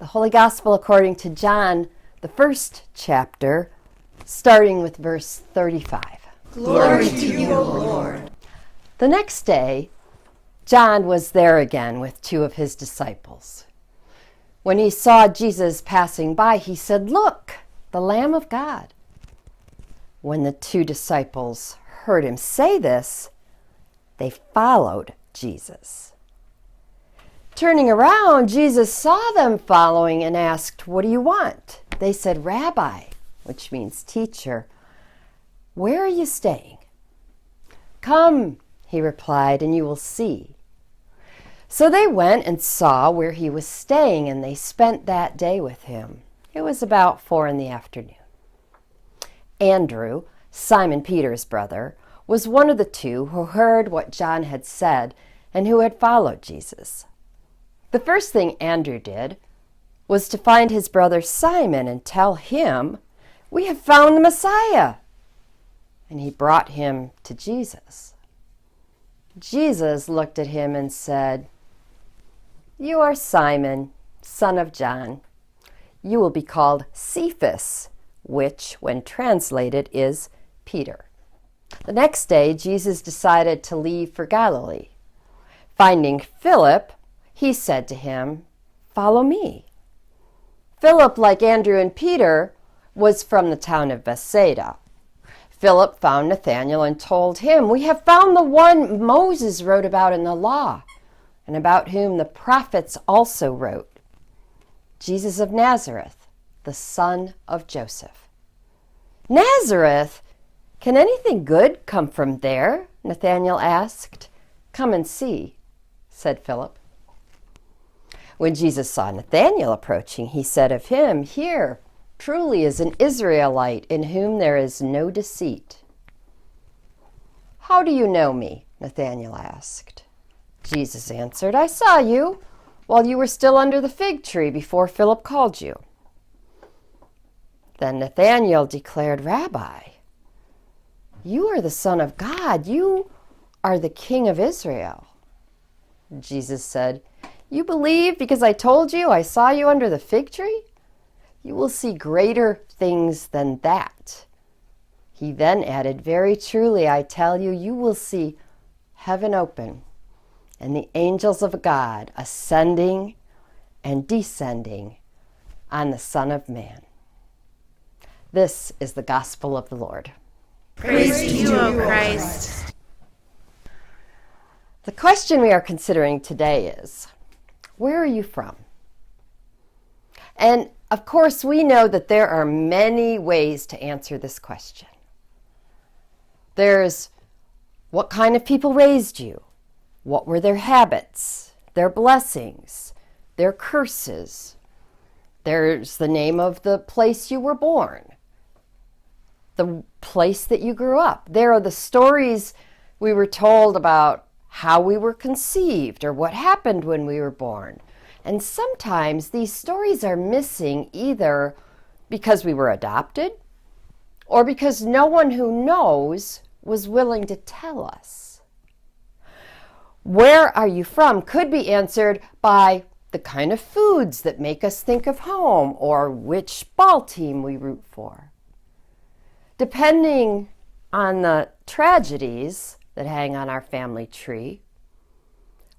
The Holy Gospel according to John, the first chapter, starting with verse 35. Glory to you, O Lord. The next day, John was there again with two of his disciples. When he saw Jesus passing by, he said, "Look, the Lamb of God." When the two disciples heard him say this, they followed Jesus. Turning around, Jesus saw them following and asked, "What do you want?" They said, "Rabbi," which means teacher, "where are you staying?" "Come," he replied, "and you will see." So they went and saw where he was staying, and they spent that day with him. It was about 4 p.m. Andrew, Simon Peter's brother, was one of the two who heard what John had said and who had followed Jesus. The first thing Andrew did was to find his brother Simon and tell him, "We have found the Messiah." And he brought him to Jesus. Jesus looked at him and said, "You are Simon, son of John. You will be called Cephas," which, when translated, is Peter. The next day, Jesus decided to leave for Galilee. Finding Philip, he said to him, "Follow me." Philip, like Andrew and Peter, was from the town of Bethsaida. Philip found Nathanael and told him, "We have found the one Moses wrote about in the law, and about whom the prophets also wrote, Jesus of Nazareth, the son of Joseph." "Nazareth? Can anything good come from there?" Nathanael asked. "Come and see," said Philip. When Jesus saw Nathanael approaching, he said of him, "Here truly is an Israelite in whom there is no deceit." "How do you know me?" Nathanael asked. Jesus answered, "I saw you while you were still under the fig tree before Philip called you." Then Nathanael declared, "Rabbi, you are the Son of God. You are the King of Israel." Jesus said, "You believe because I told you I saw you under the fig tree? You will see greater things than that." He then added, "Very truly, I tell you, you will see heaven open and the angels of God ascending and descending on the Son of Man." This is the gospel of the Lord. Praise to you, O Christ. The question we are considering today is, where are you from? And of course, we know that there are many ways to answer this question. There's what kind of people raised you? What were their habits, their blessings, their curses? There's the name of the place you were born, the place that you grew up. There are the stories we were told about how we were conceived or what happened when we were born. And sometimes these stories are missing either because we were adopted or because no one who knows was willing to tell us. Where are you from could be answered by the kind of foods that make us think of home or which ball team we root for. Depending on the tragedies that hang on our family tree,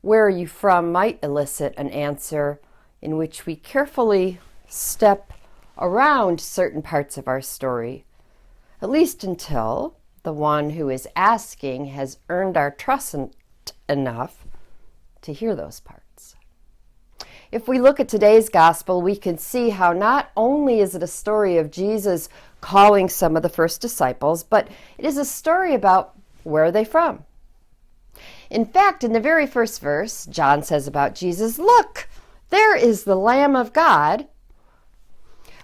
where are you from might elicit an answer in which we carefully step around certain parts of our story, at least until the one who is asking has earned our trust enough to hear those parts. If we look at today's gospel, we can see how not only is it a story of Jesus calling some of the first disciples, but it is a story about where are they from. In fact, in the very first verse, John says about Jesus, "Look, there is the Lamb of God,"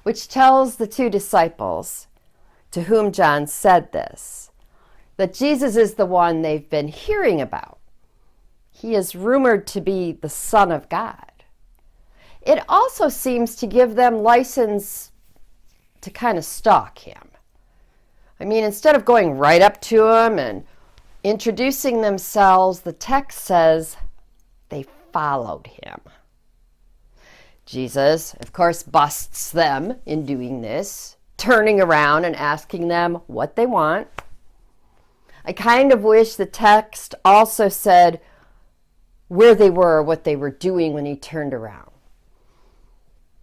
which tells the two disciples to whom John said this, that Jesus is the one they've been hearing about. He is rumored to be the Son of God. It also seems to give them license to kind of stalk him. I mean, instead of going right up to him and introducing themselves, the text says they followed him. Jesus, of course, busts them in doing this, turning around and asking them what they want. I kind of wish the text also said where they were, what they were doing when he turned around.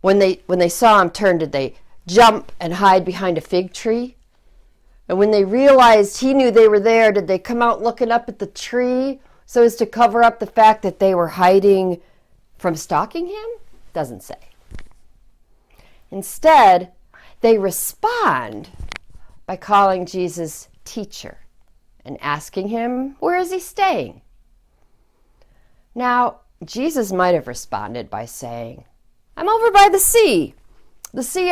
When they saw him turn, did they jump and hide behind a fig tree? And when they realized he knew they were there, did they come out looking up at the tree so as to cover up the fact that they were hiding from stalking him? Doesn't say. Instead, they respond by calling Jesus teacher and asking him, where is he staying? Now, Jesus might have responded by saying, I'm over by the sea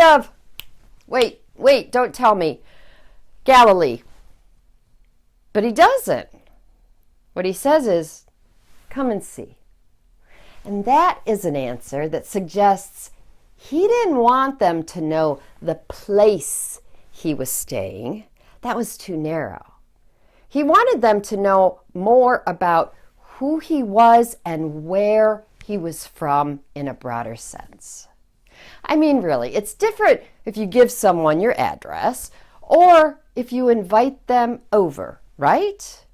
of, wait, don't tell me, Galilee. But he doesn't. What he says is, come and see. And that is an answer that suggests he didn't want them to know the place he was staying. That was too narrow. He wanted them to know more about who he was and where he was from in a broader sense. I mean, really, it's different if you give someone your address or if you invite them over, right?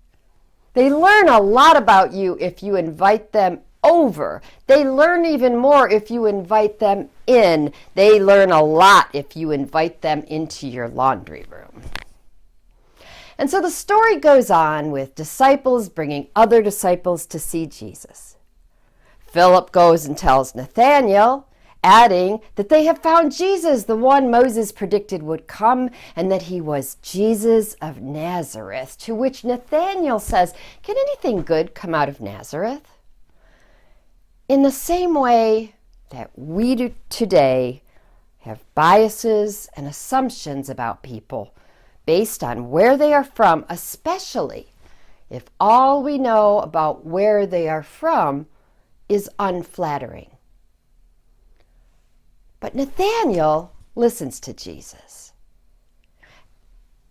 They learn a lot about you if you invite them over. They learn even more if you invite them in. They learn a lot if you invite them into your laundry room. And so the story goes on with disciples bringing other disciples to see Jesus. Philip goes and tells Nathanael, adding that they have found Jesus, the one Moses predicted would come, and that he was Jesus of Nazareth, to which Nathanael says, can anything good come out of Nazareth? In the same way that we do today have biases and assumptions about people based on where they are from, especially if all we know about where they are from is unflattering. But Nathanael listens to Jesus.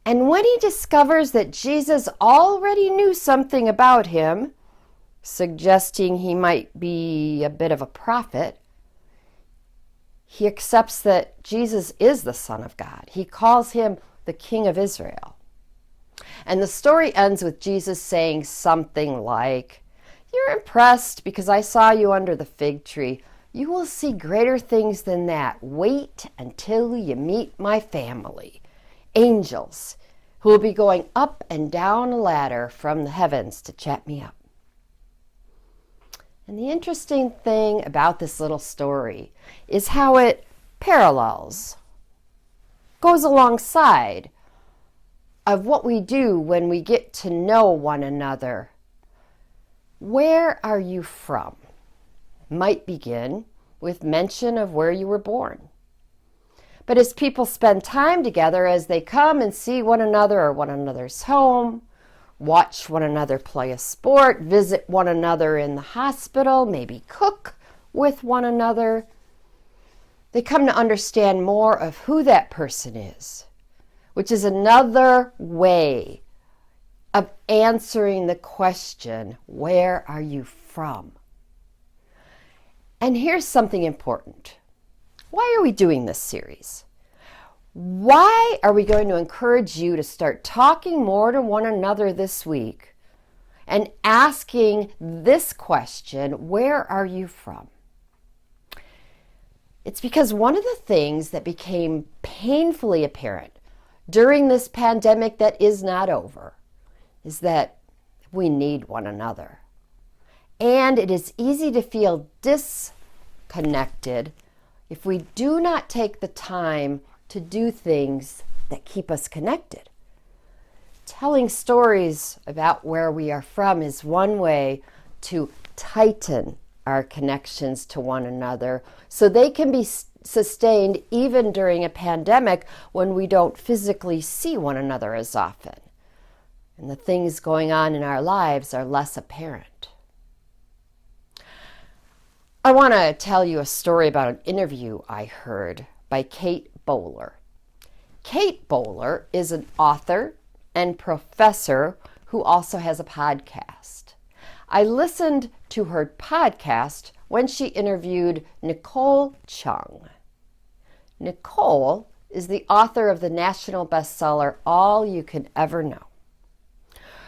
And when he discovers that Jesus already knew something about him, suggesting he might be a bit of a prophet, he accepts that Jesus is the Son of God. He calls him the King of Israel. And the story ends with Jesus saying something like, you're impressed because I saw you under the fig tree. You will see greater things than that. Wait until you meet my family, angels, who will be going up and down a ladder from the heavens to chat me up. And the interesting thing about this little story is how it parallels, goes alongside of what we do when we get to know one another. Where are you from? Might begin with mention of where you were born. But as people spend time together, as they come and see one another or one another's home, watch one another play a sport, visit one another in the hospital, maybe cook with one another, they come to understand more of who that person is, which is another way of answering the question, where are you from? And here's something important. Why are we doing this series? Why are we going to encourage you to start talking more to one another this week and asking this question, where are you from? It's because one of the things that became painfully apparent during this pandemic that is not over is that we need one another. And it is easy to feel disconnected if we do not take the time to do things that keep us connected. Telling stories about where we are from is one way to tighten our connections to one another so they can be sustained even during a pandemic when we don't physically see one another as often and the things going on in our lives are less apparent. I want to tell you a story about an interview I heard by Kate Bowler. Kate Bowler is an author and professor who also has a podcast. I listened to her podcast when she interviewed Nicole Chung. Nicole is the author of the national bestseller, All You Can Ever Know.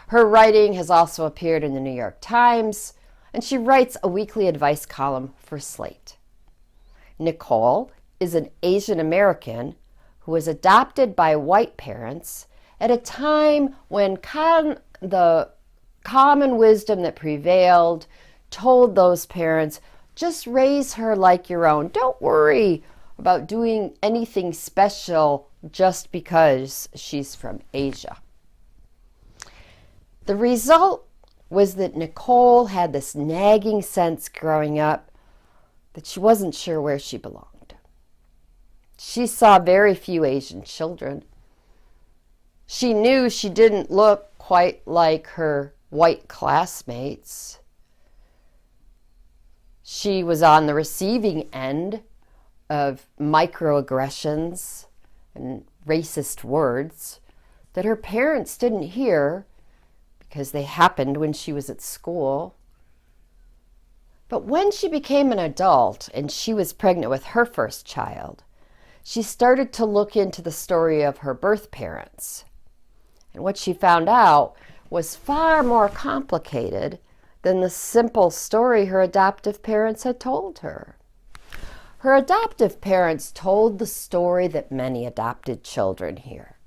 Her writing has also appeared in the New York Times, and she writes a weekly advice column for Slate. Nicole is an Asian American who was adopted by white parents at a time when the common wisdom that prevailed told those parents, just raise her like your own. Don't worry about doing anything special just because she's from Asia. The result was that Nicole had this nagging sense growing up that she wasn't sure where she belonged. She saw very few Asian children. She knew she didn't look quite like her white classmates. She was on the receiving end of microaggressions and racist words that her parents didn't hear because they happened when she was at school. But when she became an adult and she was pregnant with her first child, she started to look into the story of her birth parents. And what she found out was far more complicated than the simple story her adoptive parents had told her. Her adoptive parents told the story that many adopted children hear.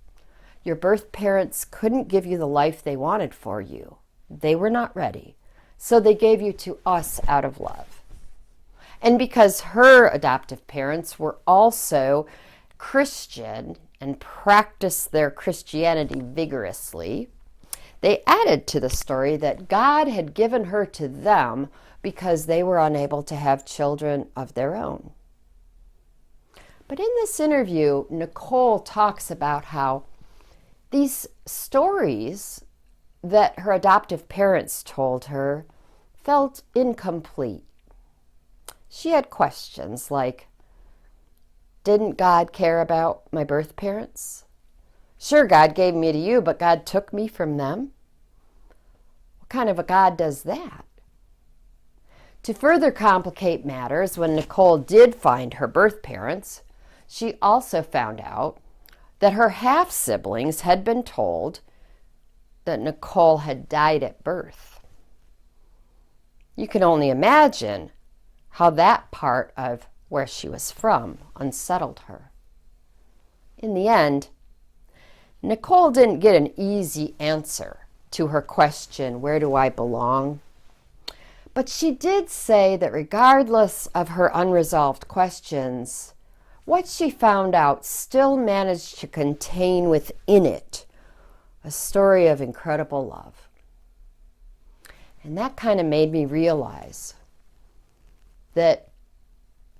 Your birth parents couldn't give you the life they wanted for you. They were not ready, so they gave you to us out of love. And because her adoptive parents were also Christian and practiced their Christianity vigorously, they added to the story that God had given her to them because they were unable to have children of their own. But in this interview, Nicole talks about how these stories that her adoptive parents told her felt incomplete. She had questions like, didn't God care about my birth parents? Sure, God gave me to you, but God took me from them? What kind of a God does that? To further complicate matters, when Nicole did find her birth parents, she also found out that her half-siblings had been told that Nicole had died at birth. You can only imagine how that part of where she was from unsettled her. In the end, Nicole didn't get an easy answer to her question, where do I belong? But she did say that regardless of her unresolved questions, what she found out still managed to contain within it a story of incredible love. And that kind of made me realize that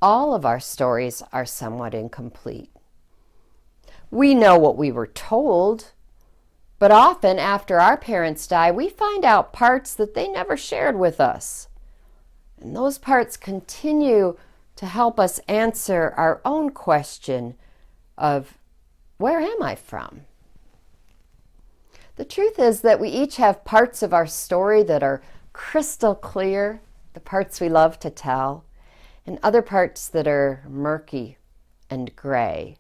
all of our stories are somewhat incomplete. We know what we were told, but often after our parents die, we find out parts that they never shared with us. And those parts continue to help us answer our own question of, where am I from? The truth is that we each have parts of our story that are crystal clear, the parts we love to tell, and other parts that are murky and gray,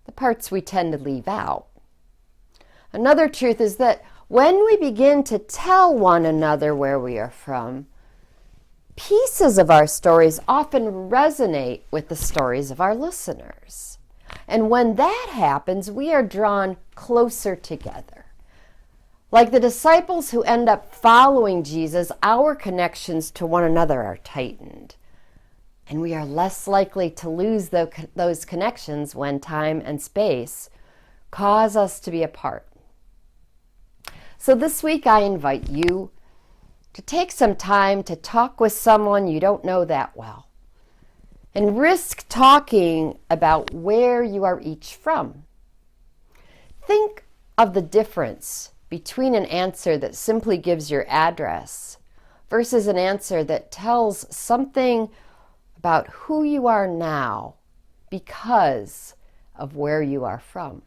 the parts we tend to leave out. Another truth is that when we begin to tell one another where we are from, pieces of our stories often resonate with the stories of our listeners. And when that happens, we are drawn closer together. Like the disciples who end up following Jesus, our connections to one another are tightened. And we are less likely to lose those connections when time and space cause us to be apart. So this week I invite you to take some time to talk with someone you don't know that well and risk talking about where you are each from. Think of the difference between an answer that simply gives your address versus an answer that tells something about who you are now because of where you are from.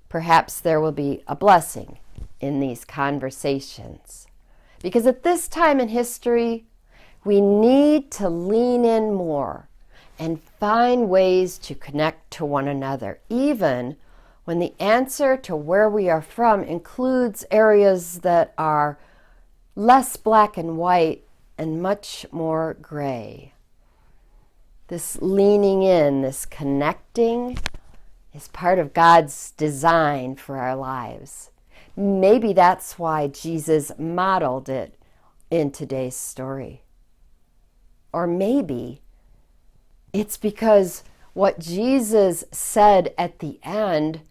Perhaps there will be a blessing in these conversations, because at this time in history, We need to lean in more and find ways to connect to one another, even when the answer to where we are from includes areas that are less black and white and much more gray. This leaning in, this connecting, is part of God's design for our lives. Maybe that's why Jesus modeled it in today's story. Or maybe it's because what Jesus said at the end,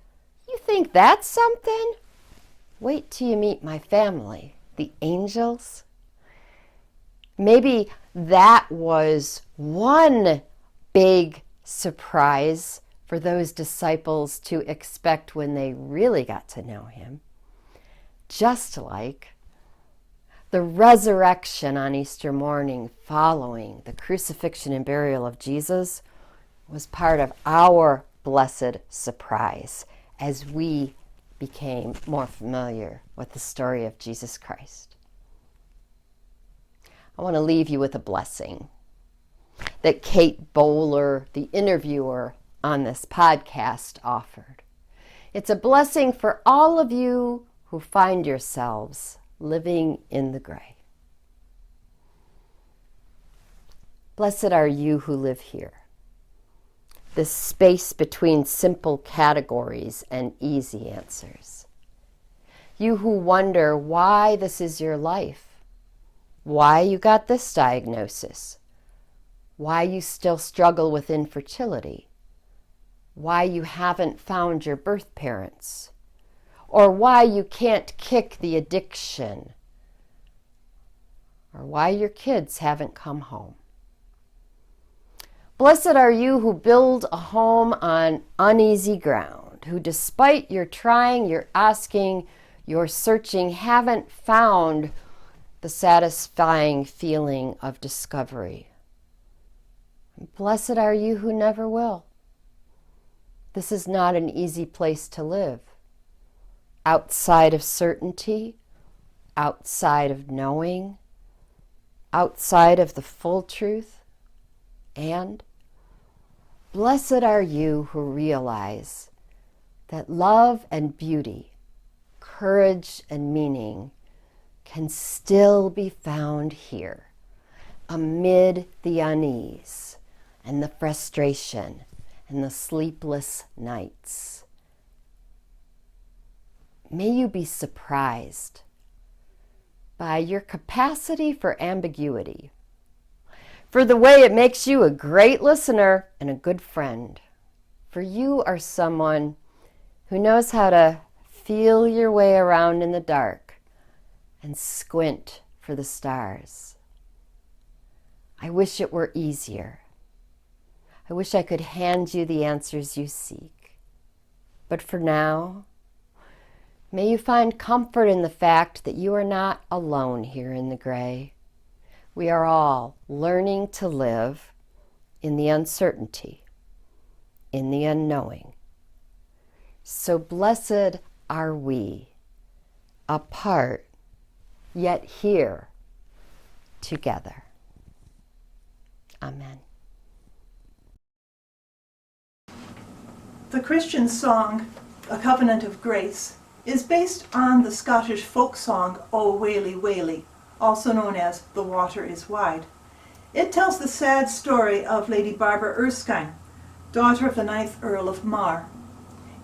you think that's something? Wait till you meet my family, the angels. Maybe that was one big surprise for those disciples to expect when they really got to know him. Just like the resurrection on Easter morning following the crucifixion and burial of Jesus was part of our blessed surprise as we became more familiar with the story of Jesus Christ. I want to leave you with a blessing that Kate Bowler, the interviewer on this podcast, offered. It's a blessing for all of you who find yourselves living in the gray. Blessed are you who live here, this space between simple categories and easy answers. You who wonder why this is your life, why you got this diagnosis, why you still struggle with infertility, why you haven't found your birth parents, or why you can't kick the addiction, or why your kids haven't come home. Blessed are you who build a home on uneasy ground, who despite your trying, your asking, your searching, haven't found the satisfying feeling of discovery. Blessed are you who never will. This is not an easy place to live. Outside of certainty, outside of knowing, outside of the full truth, and blessed are you who realize that love and beauty, courage and meaning can still be found here amid the unease and the frustration and the sleepless nights. May you be surprised by your capacity for ambiguity, for the way it makes you a great listener and a good friend. For you are someone who knows how to feel your way around in the dark and squint for the stars. I wish it were easier. I wish I could hand you the answers you seek. But for now, may you find comfort in the fact that you are not alone here in the gray. We are all learning to live in the uncertainty, in the unknowing. So blessed are we, apart, yet here together. Amen. The Christian song, A Covenant of Grace, is based on the Scottish folk song, O Waly Waly, also known as The Water is Wide. It tells the sad story of Lady Barbara Erskine, daughter of the 9th Earl of Mar.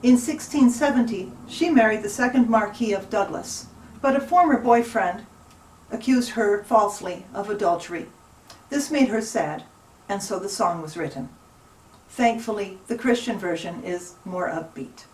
In 1670, she married the 2nd Marquis of Douglas, but a former boyfriend accused her falsely of adultery. This made her sad, and so the song was written. Thankfully, the Christian version is more upbeat.